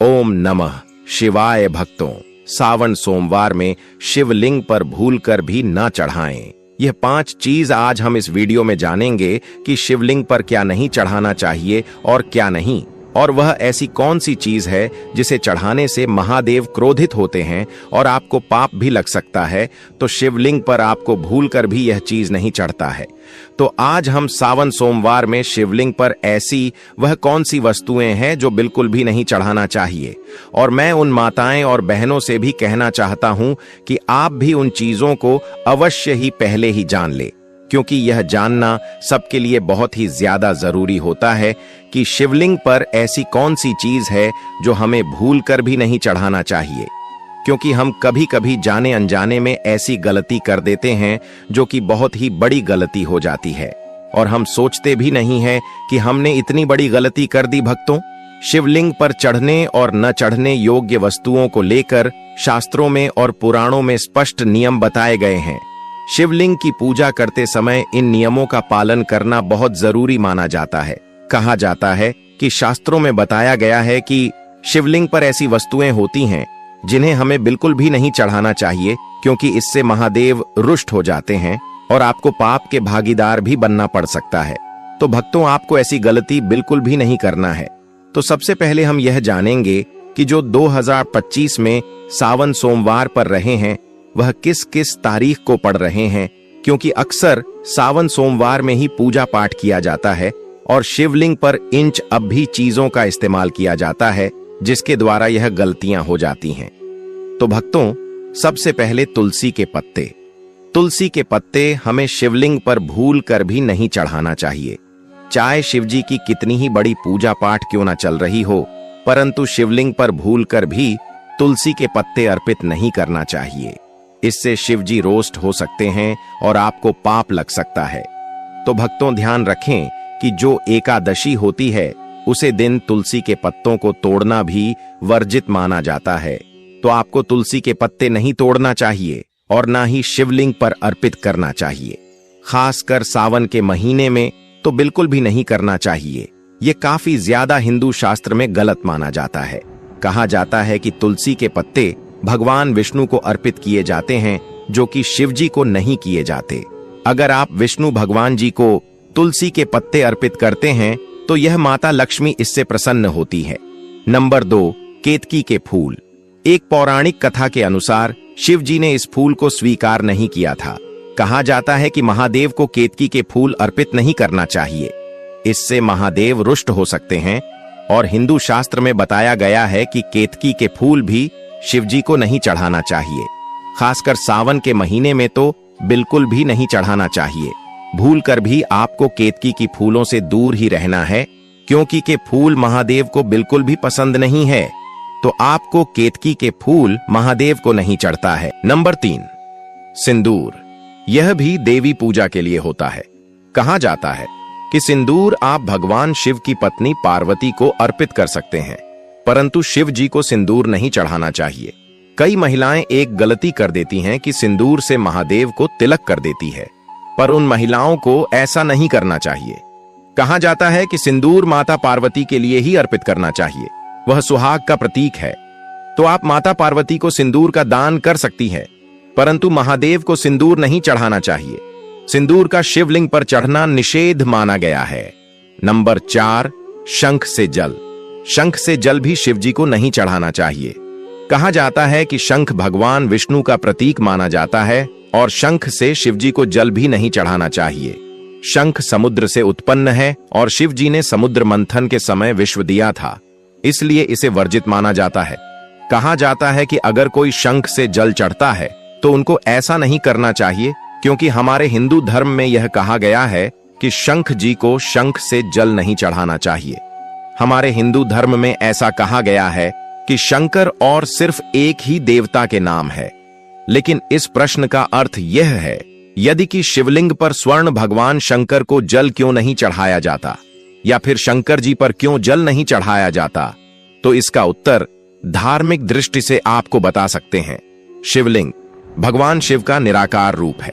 ओम नमः शिवाय। भक्तों, सावन सोमवार में शिवलिंग पर भूलकर भी न चढ़ाएं। यह 5 चीज आज हम इस वीडियो में जानेंगे कि शिवलिंग पर क्या नहीं चढ़ाना चाहिए और क्या नहीं, और वह ऐसी कौन सी चीज है जिसे चढ़ाने से महादेव क्रोधित होते हैं और आपको पाप भी लग सकता है। तो शिवलिंग पर आपको भूलकर भी यह चीज नहीं चढ़ता है। तो आज हम सावन सोमवार में शिवलिंग पर ऐसी वह कौन सी वस्तुएं हैं जो बिल्कुल भी नहीं चढ़ाना चाहिए, और मैं उन माताएं और बहनों से भी कहना चाहता हूं कि आप भी उन चीजों को अवश्य ही पहले ही जान ले, क्योंकि यह जानना सबके लिए बहुत ही ज्यादा जरूरी होता है कि शिवलिंग पर ऐसी कौन सी चीज है जो हमें भूलकर भी नहीं चढ़ाना चाहिए। क्योंकि हम कभी कभी जाने अनजाने में ऐसी गलती कर देते हैं जो कि बहुत ही बड़ी गलती हो जाती है, और हम सोचते भी नहीं हैं कि हमने इतनी बड़ी गलती कर दी। भक्तों, शिवलिंग पर चढ़ने और न चढ़ने योग्य वस्तुओं को लेकर शास्त्रों में और पुराणों में स्पष्ट नियम बताए गए हैं। शिवलिंग की पूजा करते समय इन नियमों का पालन करना बहुत जरूरी माना जाता है। कहा जाता है कि शास्त्रों में बताया गया है कि शिवलिंग पर ऐसी वस्तुएं होती हैं जिन्हें हमें बिल्कुल भी नहीं चढ़ाना चाहिए, क्योंकि इससे महादेव रुष्ट हो जाते हैं और आपको पाप के भागीदार भी बनना पड़ सकता है। तो भक्तों, आपको ऐसी गलती बिल्कुल भी नहीं करना है। तो सबसे पहले हम यह जानेंगे कि जो 2025 में सावन सोमवार पर रहे हैं वह किस किस तारीख को पड़ रहे हैं, क्योंकि अक्सर सावन सोमवार में ही पूजा पाठ किया जाता है और शिवलिंग पर इंच अब भी चीजों का इस्तेमाल किया जाता है, जिसके द्वारा यह गलतियां हो जाती हैं। तो भक्तों, सबसे पहले तुलसी के पत्ते। तुलसी के पत्ते हमें शिवलिंग पर भूल कर भी नहीं चढ़ाना चाहिए। चाहे शिवजी की कितनी ही बड़ी पूजा पाठ क्यों ना चल रही हो, परंतु शिवलिंग पर भूल कर भी तुलसी के पत्ते अर्पित नहीं करना चाहिए। इससे शिवजी रोस्ट हो सकते हैं और आपको पाप लग सकता है। तो भक्तों, ध्यान रखें कि जो एकादशी होती है उसे दिन तुलसी के पत्तों को तोड़ना भी वर्जित माना जाता है। तो आपको तुलसी के पत्ते नहीं तोड़ना चाहिए और ना ही शिवलिंग पर अर्पित करना चाहिए। खासकर सावन के महीने में तो बिल्कुल भी नहीं करना चाहिए। ये काफी ज्यादा हिंदू शास्त्र में गलत माना जाता है। कहा जाता है कि तुलसी के पत्ते भगवान विष्णु को अर्पित किए जाते हैं, जो कि शिवजी को नहीं किए जाते। अगर आप विष्णु भगवान जी को तुलसी के पत्ते अर्पित करते हैं तो यह माता लक्ष्मी इससे प्रसन्न होती है। नंबर 2, केतकी के फूल। एक पौराणिक कथा के अनुसार शिवजी ने इस फूल को स्वीकार नहीं किया था। कहा जाता है कि महादेव को केतकी के फूल अर्पित नहीं करना चाहिए, इससे महादेव रुष्ट हो सकते हैं, और हिंदू शास्त्र में बताया गया है कि केतकी के फूल भी शिवजी को नहीं चढ़ाना चाहिए। खासकर सावन के महीने में तो बिल्कुल भी नहीं चढ़ाना चाहिए। भूलकर भी आपको केतकी की फूलों से दूर ही रहना है, क्योंकि के फूल महादेव को बिल्कुल भी पसंद नहीं है। तो आपको केतकी के फूल महादेव को नहीं चढ़ता है। नंबर 3, सिंदूर। यह भी देवी पूजा के लिए होता है। कहा जाता है कि सिंदूर आप भगवान शिव की पत्नी पार्वती को अर्पित कर सकते हैं, परंतु शिव जी को सिंदूर नहीं चढ़ाना चाहिए। कई महिलाएं एक गलती कर देती हैं कि सिंदूर से महादेव को तिलक कर देती है, पर उन महिलाओं को ऐसा नहीं करना चाहिए। कहा जाता है कि सिंदूर माता पार्वती के लिए ही अर्पित करना चाहिए, वह सुहाग का प्रतीक है। तो आप माता पार्वती को सिंदूर का दान कर सकती है, परंतु महादेव को सिंदूर नहीं चढ़ाना चाहिए। सिंदूर का शिवलिंग पर चढ़ना निषेध माना गया है। नंबर 4, शंख से जल। शंख से जल भी शिवजी को नहीं चढ़ाना चाहिए। कहा जाता है कि शंख भगवान विष्णु का प्रतीक माना जाता है, और शंख से शिवजी को जल भी नहीं चढ़ाना चाहिए। शंख समुद्र से उत्पन्न है और शिवजी ने समुद्र मंथन के समय विश्व दिया था, इसलिए इसे वर्जित माना जाता है। कहा जाता है कि अगर कोई शंख से जल चढ़ता है तो उनको ऐसा नहीं करना चाहिए, क्योंकि हमारे हिंदू धर्म में यह कहा गया है कि शंख जी को शंख से जल नहीं चढ़ाना चाहिए। हमारे हिंदू धर्म में ऐसा कहा गया है कि शंकर और सिर्फ एक ही देवता के नाम है। लेकिन इस प्रश्न का अर्थ यह है, यदि कि शिवलिंग पर स्वर्ण भगवान शंकर को जल क्यों नहीं चढ़ाया जाता, या फिर शंकर जी पर क्यों जल नहीं चढ़ाया जाता, तो इसका उत्तर धार्मिक दृष्टि से आपको बता सकते हैं। शिवलिंग भगवान शिव का निराकार रूप है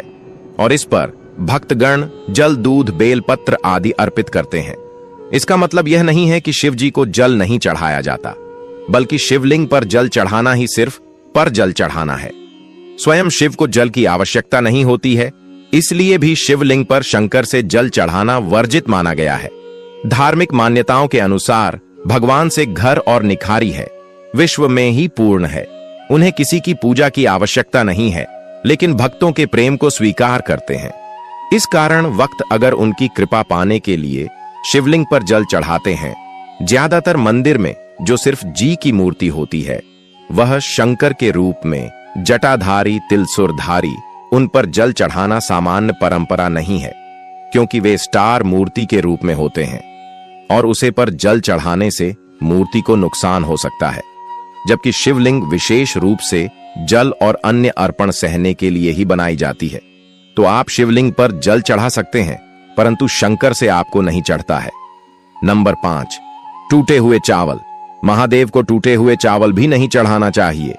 और इस पर भक्तगण जल, दूध, बेलपत्र आदि अर्पित करते हैं। इसका मतलब यह नहीं है कि शिव जी को जल नहीं चढ़ाया जाता, बल्कि शिवलिंग पर जल चढ़ाना ही सिर्फ पर जल चढ़ाना है। स्वयं शिव को जल की आवश्यकता नहीं होती है, इसलिए भी शिवलिंग पर शंकर से जल चढ़ाना वर्जित माना गया है। धार्मिक मान्यताओं के अनुसार भगवान से घर और निखारी है, विश्व में ही पूर्ण है। उन्हें किसी की पूजा की आवश्यकता नहीं है, लेकिन भक्तों के प्रेम को स्वीकार करते हैं। इस कारण वक्त अगर उनकी कृपा पाने के लिए शिवलिंग पर जल चढ़ाते हैं। ज्यादातर मंदिर में जो सिर्फ जी की मूर्ति होती है, वह शंकर के रूप में जटाधारी तिलसुरधारी, उन पर जल चढ़ाना सामान्य परंपरा नहीं है, क्योंकि वे स्टार मूर्ति के रूप में होते हैं और उसे पर जल चढ़ाने से मूर्ति को नुकसान हो सकता है। जबकि शिवलिंग विशेष रूप से जल और अन्य अर्पण सहने के लिए ही बनाई जाती है। तो आप शिवलिंग पर जल चढ़ा सकते हैं, परंतु शंकर से आपको नहीं चढ़ता है। नंबर 5, टूटे हुए चावल। महादेव को टूटे हुए चावल भी नहीं चढ़ाना चाहिए।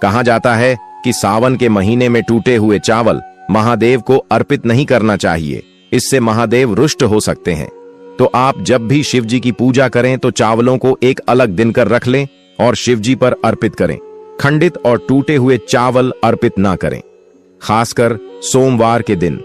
कहा जाता है कि सावन के महीने में टूटे हुए चावल महादेव को अर्पित नहीं करना चाहिए, इससे महादेव रुष्ट हो सकते हैं। तो आप जब भी शिव जी की पूजा करें तो चावलों को एक अलग दिन कर रख लें और शिव जी पर अर्पित करें। खंडित और टूटे हुए चावल अर्पित ना करें, खासकर सोमवार के दिन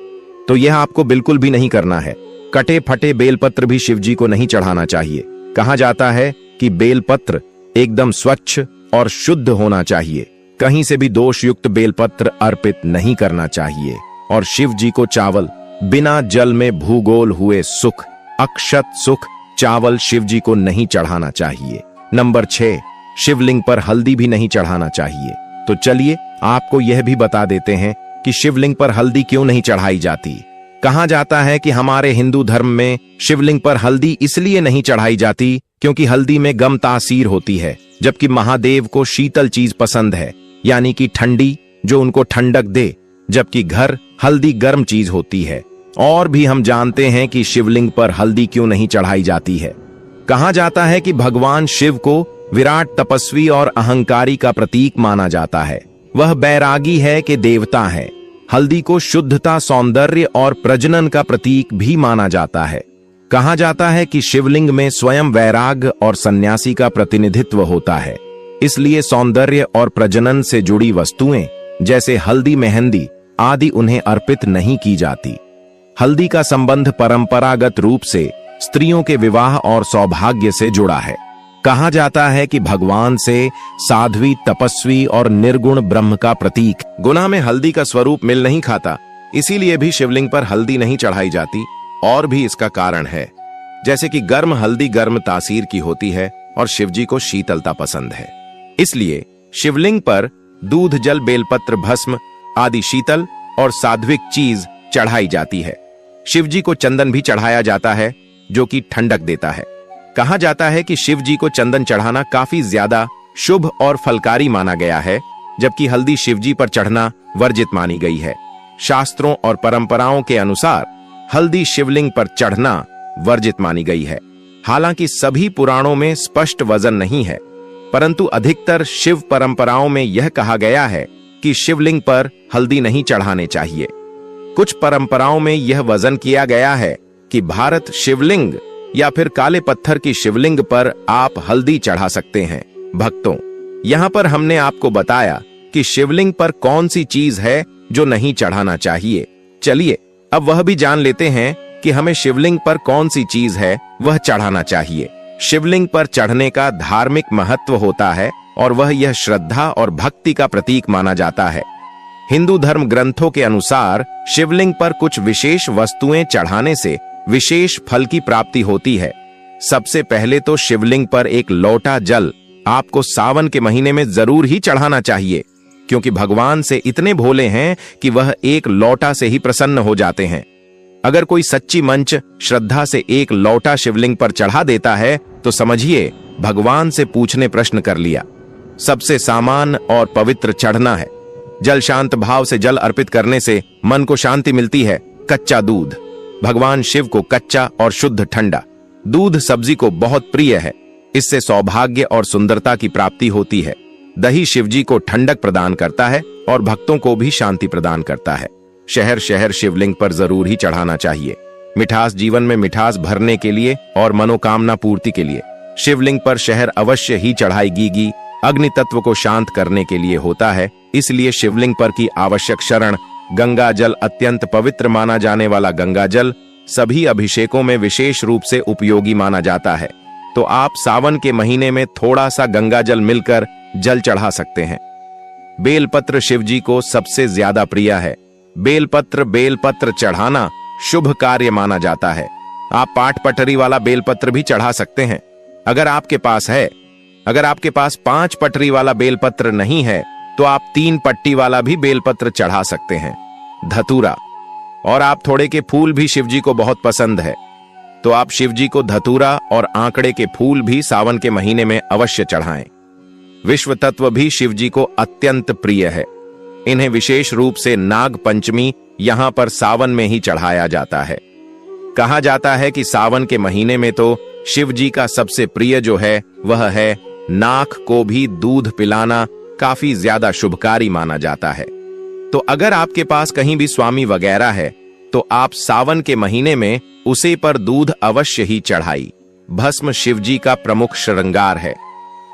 तो यह आपको बिल्कुल भी नहीं करना है। कटे फटे बेलपत्र भी शिव जी को नहीं चढ़ाना चाहिए। कहा जाता है कि बेलपत्र एकदम स्वच्छ और शुद्ध होना चाहिए। कहीं से भी दोष युक्त बेलपत्र अर्पित नहीं करना चाहिए। और शिव जी को चावल बिना जल में भूगोल हुए सुख, अक्षत सुख चावल शिव जी को नहीं चढ़ाना चाहिए। नंबर 6, शिवलिंग पर हल्दी भी नहीं चढ़ाना चाहिए। तो चलिए आपको यह भी बता देते हैं कि शिवलिंग पर हल्दी क्यों नहीं चढ़ाई जाती। कहा जाता है कि हमारे हिंदू धर्म में शिवलिंग पर हल्दी इसलिए नहीं चढ़ाई जाती क्योंकि हल्दी में गम तासीर होती है, जबकि महादेव को शीतल चीज पसंद है, यानी कि ठंडी, जो उनको ठंडक दे, जबकि घर हल्दी गर्म चीज होती है। और भी हम जानते हैं कि शिवलिंग पर हल्दी क्यों नहीं चढ़ाई जाती है। कहा जाता है कि भगवान शिव को विराट तपस्वी और अहंकारी का प्रतीक माना जाता है। वह बैरागी है कि देवता है। हल्दी को शुद्धता, सौंदर्य और प्रजनन का प्रतीक भी माना जाता है। कहा जाता है कि शिवलिंग में स्वयं वैराग्य और सन्यासी का प्रतिनिधित्व होता है, इसलिए सौंदर्य और प्रजनन से जुड़ी वस्तुएं जैसे हल्दी, मेहंदी आदि उन्हें अर्पित नहीं की जाती। हल्दी का संबंध परंपरागत रूप से स्त्रियों के विवाह और सौभाग्य से जुड़ा है। कहा जाता है कि भगवान से साध्वी, तपस्वी और निर्गुण ब्रह्म का प्रतीक गुना में हल्दी का स्वरूप मिल नहीं खाता, इसीलिए भी शिवलिंग पर हल्दी नहीं चढ़ाई जाती। और भी इसका कारण है, जैसे कि गर्म हल्दी गर्म तासीर की होती है और शिवजी को शीतलता पसंद है, इसलिए शिवलिंग पर दूध, जल, बेलपत्र, भस्म आदि शीतल और सात्विक चीज चढ़ाई जाती है। शिवजी को चंदन भी चढ़ाया जाता है, जो कि ठंडक देता है। कहा जाता है कि शिव जी को चंदन चढ़ाना काफी ज्यादा शुभ और फलकारी माना गया है, जबकि हल्दी शिवजी पर चढ़ना वर्जित मानी गई है। शास्त्रों और परंपराओं के अनुसार हल्दी शिवलिंग पर चढ़ना वर्जित मानी गई है। हालांकि सभी पुराणों में स्पष्ट वजन नहीं है, परंतु अधिकतर शिव परंपराओं में यह कहा गया है कि शिवलिंग पर हल्दी नहीं चढ़ाने चाहिए। कुछ परंपराओं में यह वजन किया गया है कि भारत शिवलिंग या फिर काले पत्थर की शिवलिंग पर आप हल्दी चढ़ा सकते हैं। भक्तों, यहाँ पर हमने आपको बताया कि शिवलिंग पर कौन सी चीज है जो नहीं चढ़ाना चाहिए। चलिए अब वह भी जान लेते हैं कि हमें शिवलिंग पर कौन सी चीज है वह चढ़ाना चाहिए। शिवलिंग पर चढ़ने का धार्मिक महत्व होता है और वह यह श्रद्धा और भक्ति का प्रतीक माना जाता है। हिंदू धर्म ग्रंथों के अनुसार शिवलिंग पर कुछ विशेष वस्तुएं चढ़ाने से विशेष फल की प्राप्ति होती है। सबसे पहले तो शिवलिंग पर एक लोटा जल आपको सावन के महीने में जरूर ही चढ़ाना चाहिए, क्योंकि भगवान से इतने भोले हैं कि वह एक लोटा से ही प्रसन्न हो जाते हैं। अगर कोई सच्ची मंच श्रद्धा से एक लोटा शिवलिंग पर चढ़ा देता है तो समझिए भगवान से पूछने प्रश्न कर लिया। सबसे सामान्य और पवित्र चढ़ना है। जल शांत भाव से जल अर्पित करने से मन को शांति मिलती है। कच्चा दूध, भगवान शिव को कच्चा और शुद्ध ठंडा दूध सब्जी को बहुत प्रिय है। इससे सौभाग्य और सुंदरता की प्राप्ति होती है। दही शिवजी को ठंडक प्रदान करता है और भक्तों को भी शांति प्रदान करता है। शहर शहर शिवलिंग पर जरूर ही चढ़ाना चाहिए। मिठास जीवन में मिठास भरने के लिए और मनोकामना पूर्ति के लिए। शिवलिंग पर शहर अवश्य ही चढ़ाएगी। अग्नि तत्व को शांत करने के लिए होता है, इसलिए शिवलिंग पर की आवश्यक शरण गंगा जल अत्यंत पवित्र माना जाने वाला गंगा जल सभी अभिषेकों में विशेष रूप से उपयोगी माना जाता है। तो आप सावन के महीने में थोड़ा सा गंगा जल मिलकर जल चढ़ा सकते हैं। बेलपत्र शिवजी को सबसे ज्यादा प्रिय है। बेलपत्र चढ़ाना शुभ कार्य माना जाता है। आप पाट पटरी वाला बेलपत्र भी चढ़ा सकते हैं अगर आपके पास है। अगर आपके पास 5 पटरी वाला बेलपत्र नहीं है तो आप 3 पट्टी वाला भी बेलपत्र चढ़ा सकते हैं। धतूरा और आप थोड़े के फूल भी शिवजी को बहुत पसंद है, तो आप शिवजी को धतूरा और आंकड़े के फूल भी सावन के महीने में अवश्य चढ़ाएं। विश्व तत्व भी शिवजी को अत्यंत प्रिय है। इन्हें विशेष रूप से नाग पंचमी यहां पर सावन में ही चढ़ाया जाता है। कहा जाता है कि सावन के महीने में तो शिवजी का सबसे प्रिय जो है वह है नाक को भी दूध पिलाना, काफी ज्यादा शुभकारी माना जाता है। तो अगर आपके पास कहीं भी स्वामी वगैरह है तो आप सावन के महीने में उसे पर दूध अवश्य ही चढ़ाई। भस्म शिवजी का प्रमुख श्रृंगार है।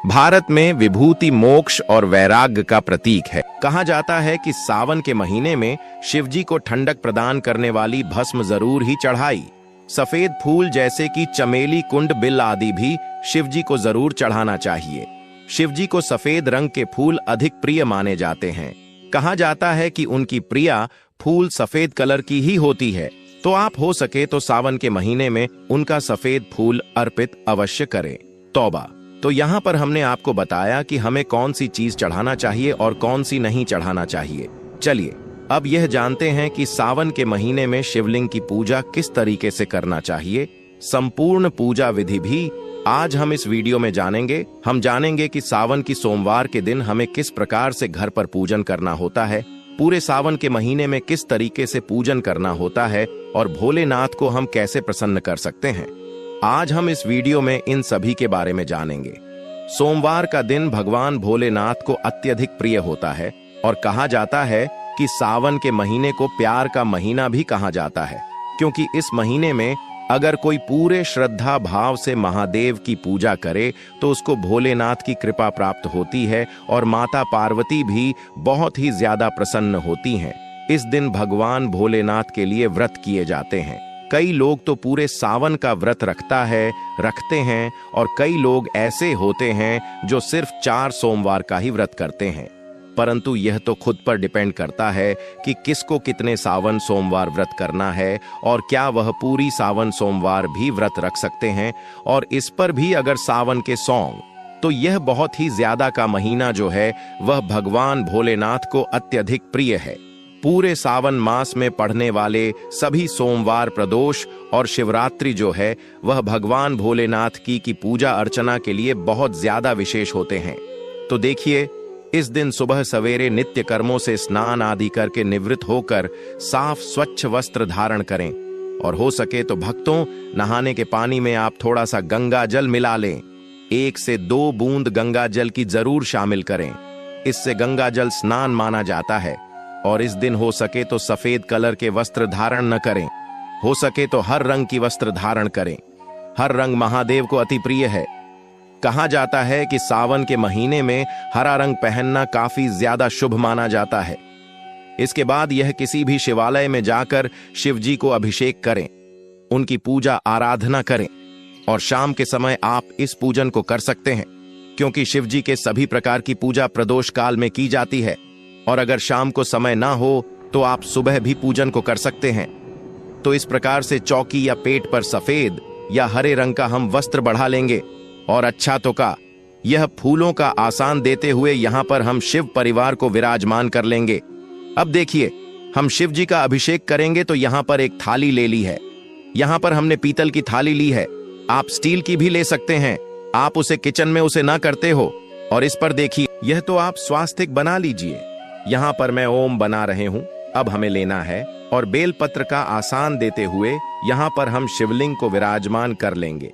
भारत में विभूति मोक्ष और वैराग्य का प्रतीक है। कहा जाता है कि सावन के महीने में शिवजी को ठंडक प्रदान करने वाली भस्म जरूर ही चढ़ाई। सफेद फूल जैसे कि चमेली, कुंड, बिल आदि भी शिवजी को जरूर चढ़ाना चाहिए। शिवजी को सफेद रंग के फूल अधिक प्रिय माने जाते हैं। कहा जाता है कि उनकी प्रिया फूल सफेद कलर की ही होती है, तो आप हो सके तो सावन के महीने में उनका सफेद फूल अर्पित अवश्य करें। तौबा। तो यहाँ पर हमने आपको बताया कि हमें कौन सी चीज चढ़ाना चाहिए और कौन सी नहीं चढ़ाना चाहिए। चलिए अब यह जानते हैं कि सावन के महीने में शिवलिंग की पूजा किस तरीके से करना चाहिए। संपूर्ण पूजा विधि भी आज हम इस वीडियो में जानेंगे। हम जानेंगे कि सावन की सोमवार के दिन हमें किस प्रकार से घर पर पूजन करना होता है, पूरे सावन के महीने में किस तरीके से पूजन करना होता है और भोलेनाथ को हम कैसे प्रसन्न कर सकते हैं। आज हम इस वीडियो में इन सभी के बारे में जानेंगे। सोमवार का दिन भगवान भोलेनाथ को अत्यधिक प्रिय होता है और कहा जाता है कि सावन के महीने को प्यार का महीना भी कहा जाता है, क्योंकि इस महीने में अगर कोई पूरे श्रद्धा भाव से महादेव की पूजा करे तो उसको भोलेनाथ की कृपा प्राप्त होती है और माता पार्वती भी बहुत ही ज्यादा प्रसन्न होती हैं। इस दिन भगवान भोलेनाथ के लिए व्रत किए जाते हैं। कई लोग तो पूरे सावन का व्रत रखते हैं और कई लोग ऐसे होते हैं जो सिर्फ 4 सोमवार का ही व्रत करते हैं। परंतु यह तो खुद पर डिपेंड करता है कि किसको कितने सावन सोमवार व्रत करना है और क्या वह पूरी सावन सोमवार भी व्रत रख सकते हैं। और इस पर भी अगर सावन के सौंग, तो यह बहुत ही ज्यादा का महीना जो है वह भगवान भोलेनाथ को अत्यधिक प्रिय है। पूरे सावन मास में पढ़ने वाले सभी सोमवार, प्रदोष और शिवरात्रि जो है वह भगवान भोलेनाथ की पूजा अर्चना के लिए बहुत ज्यादा विशेष होते हैं। तो देखिए, इस दिन सुबह सवेरे नित्य कर्मों से स्नान आदि करके निवृत्त होकर साफ स्वच्छ वस्त्र धारण करें और हो सके तो भक्तों, नहाने के पानी में आप थोड़ा सा गंगा जल मिला लें। 1 से 2 बूंद गंगा जल की जरूर शामिल करें। इससे गंगा जल स्नान माना जाता है। और इस दिन हो सके तो सफेद कलर के वस्त्र धारण न करें, हो सके तो हर रंग की वस्त्र धारण करें। हर रंग महादेव को अति प्रिय है। कहा जाता है कि सावन के महीने में हरा रंग पहनना काफी ज्यादा शुभ माना जाता है। इसके बाद यह किसी भी शिवालय में जाकर शिवजी को अभिषेक करें, उनकी पूजा आराधना करें और शाम के समय आप इस पूजन को कर सकते हैं, क्योंकि शिवजी के सभी प्रकार की पूजा प्रदोष काल में की जाती है। और अगर शाम को समय ना हो तो आप सुबह भी पूजन को कर सकते हैं। तो इस प्रकार से चौकी या पेट पर सफेद या हरे रंग का हम वस्त्र बढ़ा लेंगे। और अच्छा तो का यह फूलों का आसान देते हुए यहाँ पर हम शिव परिवार को विराजमान कर लेंगे। अब देखिए, हम शिव जी का अभिषेक करेंगे तो यहाँ पर एक थाली ले ली है। यहाँ पर हमने पीतल की थाली ली है, आप स्टील की भी ले सकते हैं। आप उसे किचन में उसे ना करते हो। और इस पर देखिए, यह तो आप स्वास्तिक बना लीजिए। यहाँ पर मैं ओम बना रहे हूँ। अब हमें लेना है और बेलपत्र का आसान देते हुए यहाँ पर हम शिवलिंग को विराजमान कर लेंगे।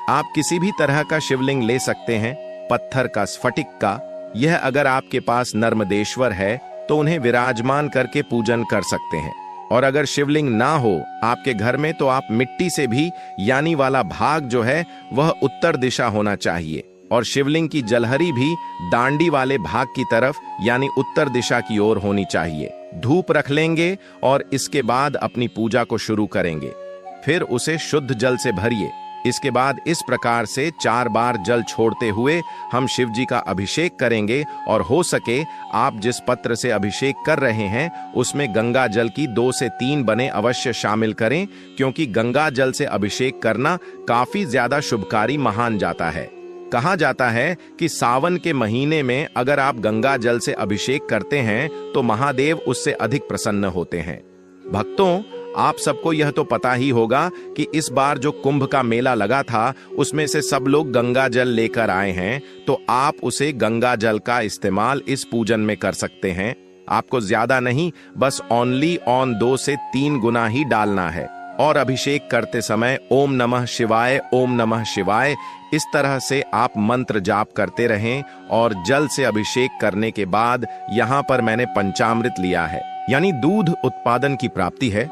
आप किसी भी तरह का शिवलिंग ले सकते हैं, पत्थर का, स्फटिक का। यह अगर आपके पास नर्मदेश्वर है तो उन्हें विराजमान करके पूजन कर सकते हैं। और अगर शिवलिंग ना हो आपके घर में तो आप मिट्टी से भी, यानी वाला भाग जो है वह उत्तर दिशा होना चाहिए, और शिवलिंग की जलहरी भी दांडी वाले भाग की तरफ यानी उत्तर दिशा की ओर होनी चाहिए। धूप रख लेंगे और इसके बाद अपनी पूजा को शुरू करेंगे। फिर उसे शुद्ध जल से भरिए। इसके बाद इस प्रकार से 4 बार जल छोड़ते हुए हम शिव जी का अभिषेक करेंगे, और हो सके आप जिस पत्र से अभिषेक कर रहे हैं उसमें गंगा जल की 2 से 3 बने अवश्य शामिल करें, क्योंकि गंगा जल से अभिषेक करना काफी ज्यादा शुभकारी महान जाता है। कहा जाता है कि सावन के महीने में अगर आप गंगा जल से अभिषेक करते हैं तो महादेव उससे अधिक प्रसन्न होते हैं। भक्तों, आप सबको यह तो पता ही होगा कि इस बार जो कुंभ का मेला लगा था उसमें से सब लोग गंगा जल लेकर आए हैं, तो आप उसे गंगा जल का इस्तेमाल इस पूजन में कर सकते हैं। आपको ज्यादा नहीं, बस ओनली ऑन 2 से 3 गुना ही डालना है, और अभिषेक करते समय ओम नमः शिवाय, ओम नमः शिवाय इस तरह से आप मंत्र जाप करते रहें। और जल से अभिषेक करने के बाद यहाँ पर मैंने पंचामृत लिया है, यानी दूध उत्पादन की प्राप्ति है।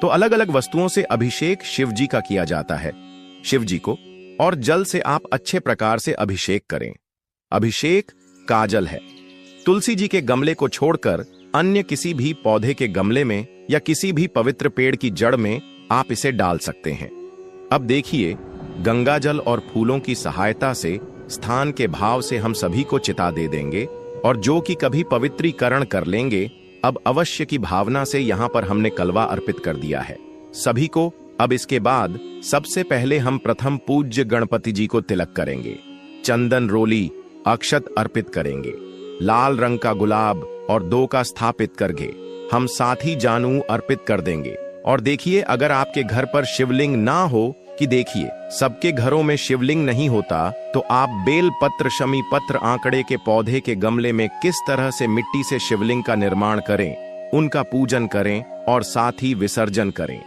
तो अलग अलग वस्तुओं से अभिषेक शिव जी का किया जाता है। शिव जी को और जल से आप अच्छे प्रकार से अभिषेक करें। अभिषेक काजल है। तुलसी जी के गमले को छोड़कर अन्य किसी भी पौधे के गमले में या किसी भी पवित्र पेड़ की जड़ में आप इसे डाल सकते हैं। अब देखिए, गंगा जल और फूलों की सहायता से स्थान के भाव से हम सभी को चिता दे देंगे, और जो कि कभी पवित्रीकरण कर लेंगे, अब अवश्य की भावना से यहाँ पर हमने कलवा अर्पित कर दिया है सभी को। अब इसके बाद सबसे पहले हम प्रथम पूज्य गणपति जी को तिलक करेंगे। चंदन रोली अक्षत अर्पित करेंगे। लाल रंग का गुलाब और 2 का स्थापित करके हम साथी जानू अर्पित कर देंगे। और देखिए, अगर आपके घर पर शिवलिंग ना हो, कि देखिए सबके घरों में शिवलिंग नहीं होता, तो आप बेल पत्र, शमी पत्र, आंकड़े के पौधे के गमले में किस तरह से मिट्टी से शिवलिंग का निर्माण करें, उनका पूजन करें और साथ ही विसर्जन करें।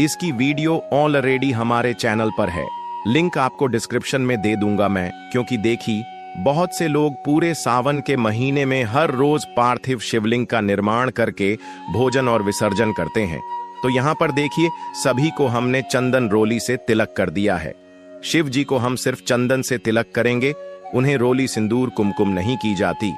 इसकी वीडियो ऑलरेडी हमारे चैनल पर है, लिंक आपको डिस्क्रिप्शन में दे दूंगा मैं। क्योंकि देखी, बहुत से लोग पूरे सावन के महीने में हर रोज पार्थिव शिवलिंग का निर्माण करके भोजन और विसर्जन करते हैं। तो यहाँ पर देखिए, सभी को हमने चंदन रोली से तिलक कर दिया है। शिव जी को हम सिर्फ चंदन से तिलक करेंगे, उन्हें रोली सिंदूर कुमकुम नहीं की जाती।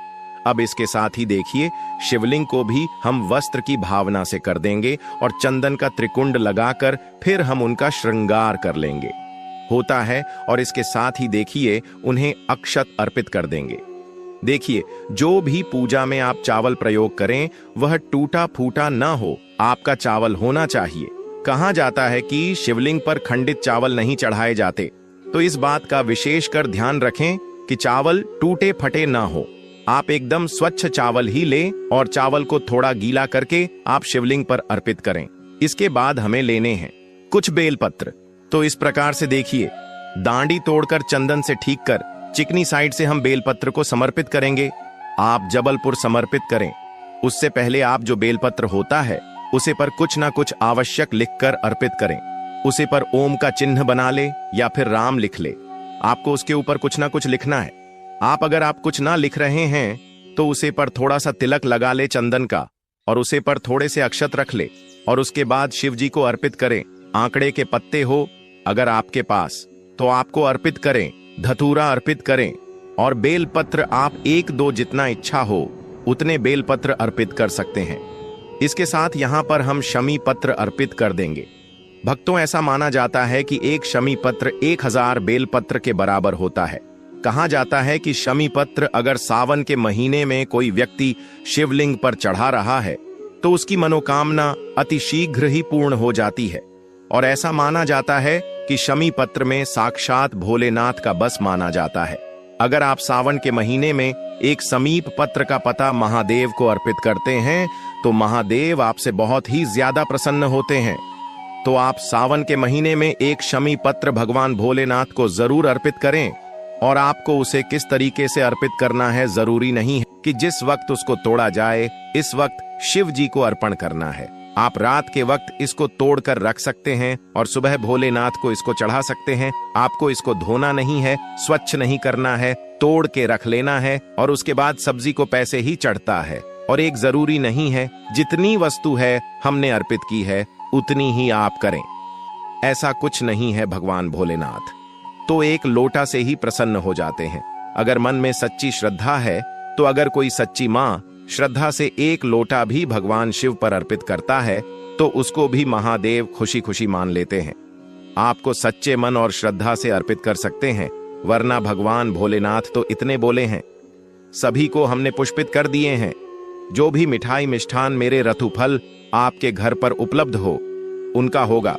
अब इसके साथ ही देखिए, शिवलिंग को भी हम वस्त्र की भावना से कर देंगे और चंदन का त्रिकुंड लगाकर फिर हम उनका श्रृंगार कर लेंगे होता है। और इसके साथ ही देखिए, उन्हें अक्षत अर्पित कर देंगे। देखिए, जो भी पूजा में आप चावल प्रयोग करें वह टूटा फूटा ना हो, आपका चावल होना चाहिए। कहा जाता है कि शिवलिंग पर खंडित चावल नहीं चढ़ाए जाते, तो इस बात का विशेषकर ध्यान रखें कि चावल टूटे फटे ना हो। आप एकदम स्वच्छ चावल ही लें और चावल को थोड़ा गीला करके आप शिवलिंग पर अर्पित करें। इसके बाद हमें लेने हैं कुछ बेलपत्र। तो इस प्रकार से देखिए, दांडी तोड़कर चंदन से ठीक कर चिकनी साइड से हम बेलपत्र को समर्पित करेंगे। आप जबलपुर समर्पित करें, उससे पहले आप जो बेलपत्र होता है उसे पर कुछ ना कुछ आवश्यक लिखकर अर्पित करें। उसे पर ओम का चिन्ह बना ले या फिर राम लिख ले। आपको उसके ऊपर कुछ ना कुछ लिखना है। अगर आप कुछ ना लिख रहे हैं तो उसे पर थोड़ा सा तिलक लगा ले चंदन का, और उसे पर थोड़े से अक्षत रख ले, और उसके बाद शिव जी को अर्पित करें। आंकड़े के पत्ते हो अगर आपके पास तो आपको अर्पित करें, धतूरा अर्पित करें, और बेलपत्र आप 1-2 जितना इच्छा हो उतने बेलपत्र अर्पित कर सकते हैं। इसके साथ यहाँ पर हम शमी पत्र अर्पित कर देंगे। भक्तों, ऐसा माना जाता है कि एक शमी पत्र 1000 बेलपत्र के बराबर होता है। कहा जाता है कि शमी पत्र अगर सावन के महीने में कोई व्यक्ति शिवलिंग पर चढ़ा रहा है तो उसकी मनोकामना अति शीघ्र ही पूर्ण हो जाती है। और ऐसा माना जाता है कि शमी पत्र में साक्षात भोलेनाथ का बस माना जाता है। अगर आप सावन के महीने में एक समीप पत्र का पता महादेव को अर्पित करते हैं तो महादेव आपसे बहुत ही ज्यादा प्रसन्न होते हैं। तो आप सावन के महीने में एक शमी पत्र भगवान भोलेनाथ को जरूर अर्पित करें। और आपको उसे किस तरीके से अर्पित करना है जरूरी नहीं है कि जिस वक्त उसको तोड़ा जाए इस वक्त शिव जी को अर्पण करना है। आप रात के वक्त इसको तोड़कर रख सकते हैं और सुबह भोलेनाथ को इसको चढ़ा सकते हैं। आपको इसको धोना नहीं है, स्वच्छ नहीं करना है, तोड़ के रख लेना है और उसके बाद सब्जी को पैसे ही चढ़ता है। और एक जरूरी नहीं है जितनी वस्तु है हमने अर्पित की है उतनी ही आप करें। ऐसा कुछ नहीं है भगवान भोलेनाथ तो एक लोटा से ही प्रसन्न हो जाते हैं। अगर मन में सच्ची श्रद्धा है तो अगर कोई सच्ची माँ श्रद्धा से एक लोटा भी भगवान शिव पर अर्पित करता है तो उसको भी महादेव खुशी खुशी मान लेते हैं। आपको सच्चे मन और श्रद्धा से अर्पित कर सकते हैं, वरना भगवान भोलेनाथ तो इतने बोले हैं। सभी को हमने पुष्पित कर दिए हैं। जो भी मिठाई मिष्ठान मेरे रथुफल आपके घर पर उपलब्ध हो उनका होगा।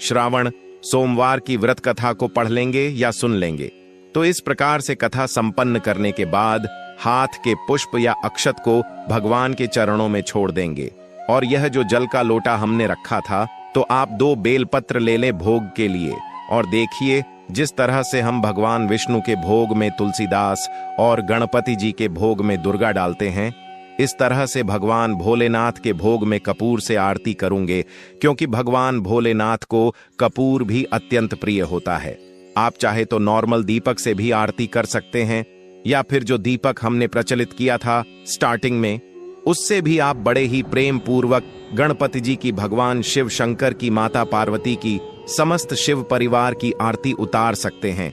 श्रावण सोमवार की व्रत कथा को पढ़ लेंगे या सुन लेंगे। तो इस प्रकार से कथा संपन्न करने के बाद हाथ के पुष्प या अक्षत को भगवान के चरणों में छोड़ देंगे। और यह जो जल का लोटा हमने रखा था तो आप 2 बेलपत्र ले लें भोग के लिए। और देखिए जिस तरह से हम भगवान विष्णु के भोग में तुलसीदास और गणपति जी के भोग में दुर्गा डालते हैं, इस तरह से भगवान भोलेनाथ के भोग में कपूर से आरती करूंगे, क्योंकि भगवान भोलेनाथ को कपूर भी अत्यंत प्रिय होता है। आप चाहे तो नॉर्मल दीपक से भी आरती कर सकते हैं, या फिर जो दीपक हमने प्रचलित किया था स्टार्टिंग में उससे भी आप बड़े ही प्रेम पूर्वक गणपति जी की, भगवान शिव शंकर की, माता पार्वती की, समस्त शिव परिवार की आरती उतार सकते हैं।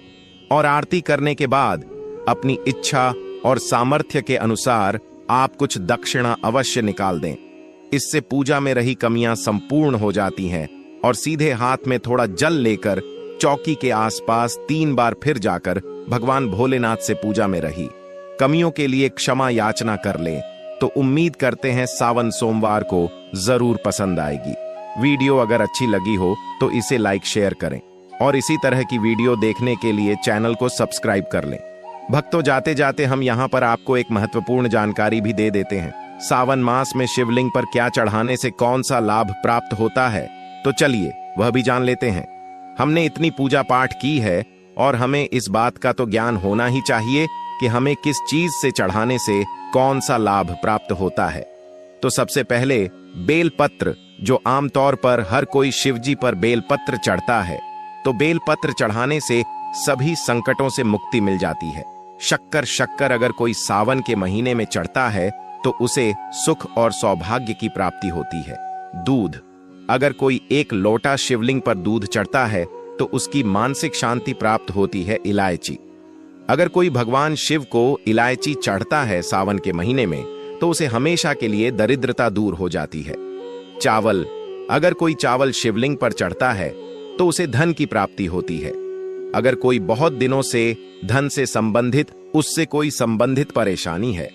और आरती करने के बाद अपनी इच्छा और सामर्थ्य के अनुसार आप कुछ दक्षिणा अवश्य निकाल दें। इससे पूजा में रही कमियां संपूर्ण हो जाती हैं। और सीधे हाथ में थोड़ा जल लेकर चौकी के आसपास 3 बार फिर जाकर भगवान भोलेनाथ से पूजा में रही कमियों के लिए क्षमा याचना कर लें। तो उम्मीद करते हैं सावन सोमवार को जरूर पसंद आएगी। वीडियो अगर अच्छी लगी हो तो इसे लाइक शेयर करें और इसी तरह की वीडियो देखने के लिए चैनल को सब्सक्राइब कर लें। भक्तों, जाते जाते हम यहाँ पर आपको एक महत्वपूर्ण जानकारी भी दे देते हैं। सावन मास में शिवलिंग पर क्या चढ़ाने से कौन सा लाभ प्राप्त होता है, तो चलिए वह भी जान लेते हैं। हमने इतनी पूजा पाठ की है और हमें इस बात का तो ज्ञान होना ही चाहिए कि हमें किस चीज से चढ़ाने से कौन सा लाभ प्राप्त होता है। तो सबसे पहले बेलपत्र, जो आमतौर पर हर कोई शिवजी पर बेलपत्र चढ़ता है, तो बेलपत्र चढ़ाने से सभी संकटों से मुक्ति मिल जाती है। शक्कर अगर कोई सावन के महीने में चढ़ता है तो उसे सुख और सौभाग्य की प्राप्ति होती है। दूध, अगर कोई 1 लोटा शिवलिंग पर दूध चढ़ता है तो उसकी मानसिक शांति प्राप्त होती है। इलायची, अगर कोई भगवान शिव को इलायची चढ़ता है सावन के महीने में तो उसे हमेशा के लिए दरिद्रता दूर हो जाती है। चावल, अगर कोई चावल शिवलिंग पर चढ़ता है तो उसे धन की प्राप्ति होती है। अगर कोई बहुत दिनों से धन से संबंधित उससे कोई संबंधित परेशानी है,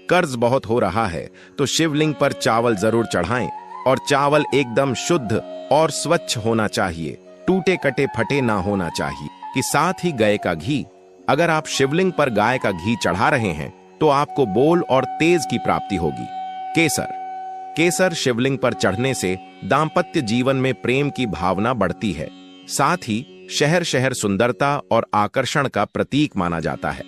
कर्ज बहुत हो रहा है, तो शिवलिंग पर चावल जरूर चढ़ाएं। और चावल एकदम शुद्ध और स्वच्छ होना चाहिए, टूटे कटे फटे ना होना चाहिए। कि साथ ही गाय का घी, अगर आप शिवलिंग पर गाय का घी चढ़ा रहे हैं तो आपको बोल और तेज की प्राप्ति होगी। केसर शिवलिंग पर चढ़ने से दाम्पत्य जीवन में प्रेम की भावना बढ़ती है। साथ ही शहर सुंदरता और आकर्षण का प्रतीक माना जाता है।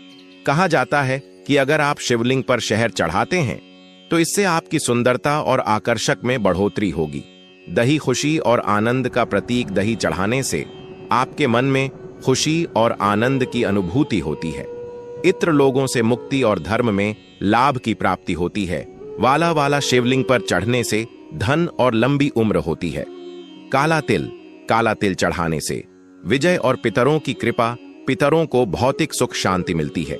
कहा जाता है कि अगर आप शिवलिंग पर शहर चढ़ाते हैं तो इससे आपकी सुंदरता और आकर्षक में बढ़ोतरी होगी। दही, खुशी और आनंद का प्रतीक दही चढ़ाने से आपके मन में खुशी और आनंद की अनुभूति होती है। इत्र लोगों से मुक्ति और धर्म में लाभ की प्राप्ति होती है। वाला शिवलिंग पर चढ़ने से धन और लंबी उम्र होती है। काला तिल चढ़ाने से विजय और पितरों की कृपा, पितरों को भौतिक सुख शांति मिलती है।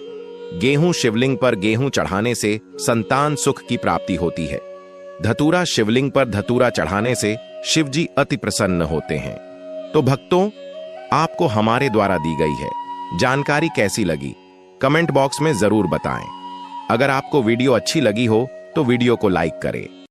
गेहूं, शिवलिंग पर गेहूं चढ़ाने से संतान सुख की प्राप्ति होती है। धतूरा, शिवलिंग पर धतूरा चढ़ाने से शिवजी अति प्रसन्न होते हैं। तो भक्तों, आपको हमारे द्वारा दी गई है जानकारी कैसी लगी कमेंट बॉक्स में जरूर बताएं। अगर आपको वीडियो अच्छी लगी हो तो वीडियो को लाइक करें।